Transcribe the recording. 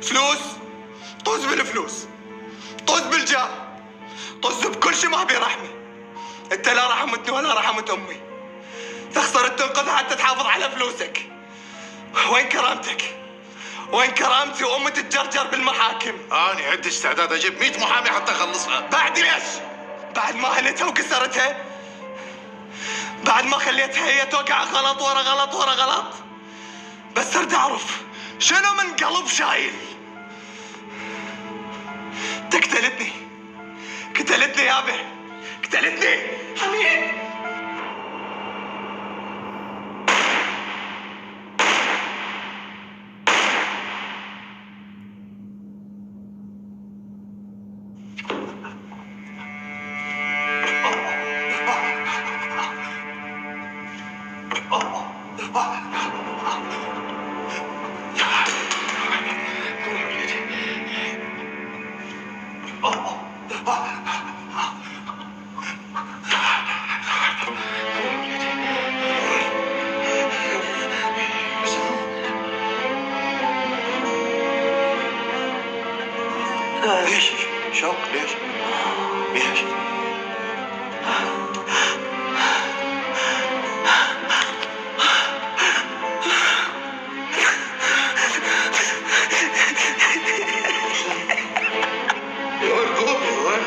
فلوس؟ طز بالفلوس، طز بالجاه، طز بكل شيء ما ابي رحمه. انت لا رحمتني ولا رحمت امي. تخسر تنقذها حتى تحافظ على فلوسك. وين كرامتك؟ وين كرامتي وامي تتجرجر بالمحاكم؟ اني عندي استعداد اجيب 100 محامي حتى اخلصها. بعد ليش؟ بعد ما هنتها وكسرتها؟ بعد ما خليتها هي توقع غلط ورا غلط ورا غلط؟ بس اريد اعرف شنو من قلب شايل؟ تقتلتني، قتلتني يابا، قتلتني حميد. ليش؟ شوق ليش؟ ليش؟ يا قلبي وين؟